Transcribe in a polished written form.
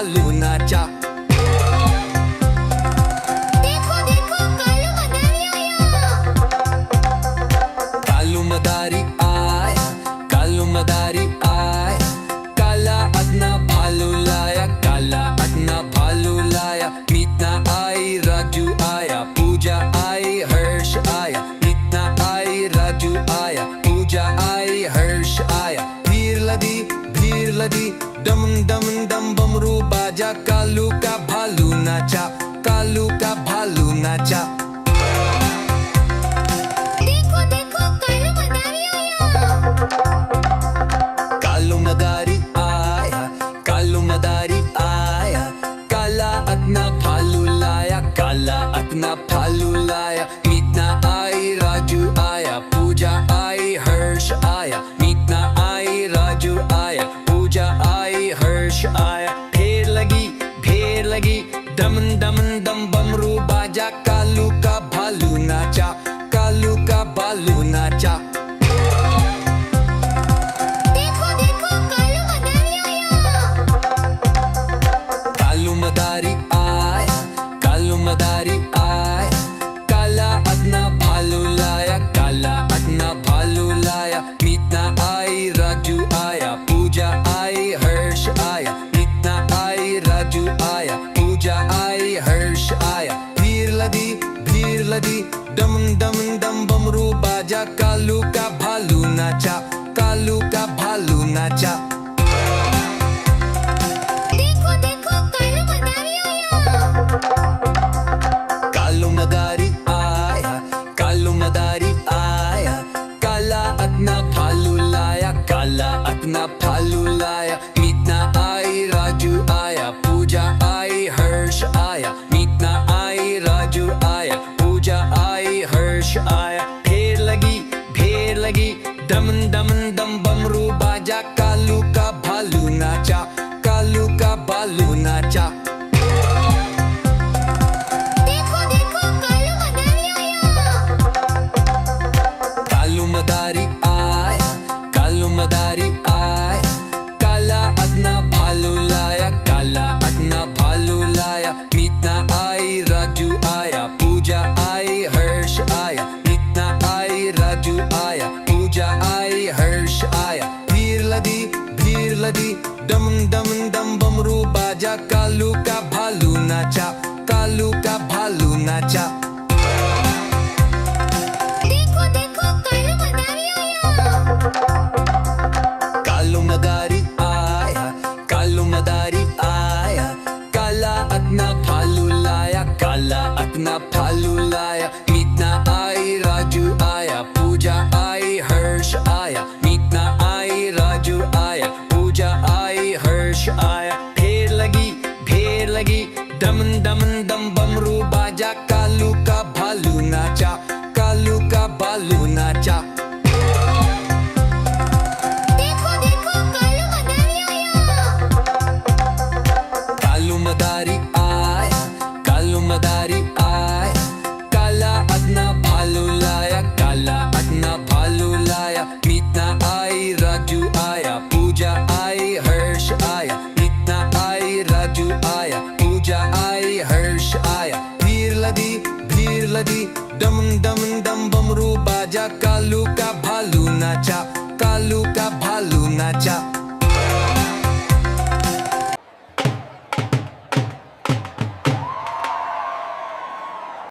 भालू नाचा। देखो देखो कालू मदारी आया। कालू मदारी आया, कालू मदारी आया, काला अपना भालू लाया, काला अपना भालू लाया। मीतना आई, राजू आया, पूजा आई, हर्ष आया। मीतना आई, राजू आया, पूजा आई, हर्ष आया। भीड़ लदी, डम डम डम बमरू बाजा, कालू का भालू नाचा, कालू का भालू नाचा। देखो देखो कालू मदारी आया। कालू मदारी आया, कालू मदारी आया, काला अपना भालू लाया, काला अपना भालू लाया। मीतना आई, राजू आया, पूजा आई, हर्ष आया। मीतना आई, राजू आया, पूजा आई, हर्ष आया। भीड़ लगी, डम डम डम बमरू बाजा, कालू का भालू नाचा, कालू का भालू नाचा। देखो देखो कालू मदारी आया। कालू मदारी आया, कालू मदारी आया, काला अपना भालू लाया, काला अपना भालू लाया। मीतना आई, राजू आया, पूजा आई, हर्ष आया। मीतना आई, राजू आया, पूजा आई, हर्ष आया। भीड़ लदी, डम डम डम बमरू बाजा, कालू का भालू नाचा, कालू का भालू नाचा। देखो देखो कालू मदारी आया। कालू मदारी आया, कालू मदारी आया, काला अपना भालू लाया, काला अपना भालू लाया। मीतना आई, राजू आया, पूजा आई, हर्ष आया। मीतना आई, राजू आया, पूजा आई, हर्ष आया। भीड़ लगी, डम डम डम बमरू बाजा, कालू का भालू नाचा, कालू का भालू नाचा। देखो देखो कालू मदारी आया। कालू मदारी आया, कालू मदारी आया, काला अपना भालू लाया, काला अपना भालू लाया। मीतना आई, राजू आया, पूजा आई, हर्ष आया। मीतना आई, राजू आया, पूजा आई, हर्ष आया। भीड़ लदी, डम डम डम बमरू बाजा, कालू का भालू नाचा, कालू का भालू नाचा। देखो देखो कालू मदारी आया। कालू मदारी आया, कालू मदारी आया, काला अपना भालू लाया, काला अपना भालू लाया। मीतना आई, राजू आया, पूजा आई, हर्ष आया। मीतना आई, राजू आया, पूजा आई, हर्ष आया। भीड़ लगी, डम डम डम बमरू बाजा, कालू का भालू नाचा, कालू का भालू नाचा। देखो देखो कालू मदारी आया। कालू मदारी आया, कालू मदारी आया, काला अपना भालू लाया, काला अपना भालू लाया। मीतना आई, राजू आया, पूजा आई, हर्ष आया। मीतना आई, राजू आया, पूजा आई, हर्ष आया। भीड़ लदी, डम डम डम बमरू बाजा, कालू का भालू नाचा,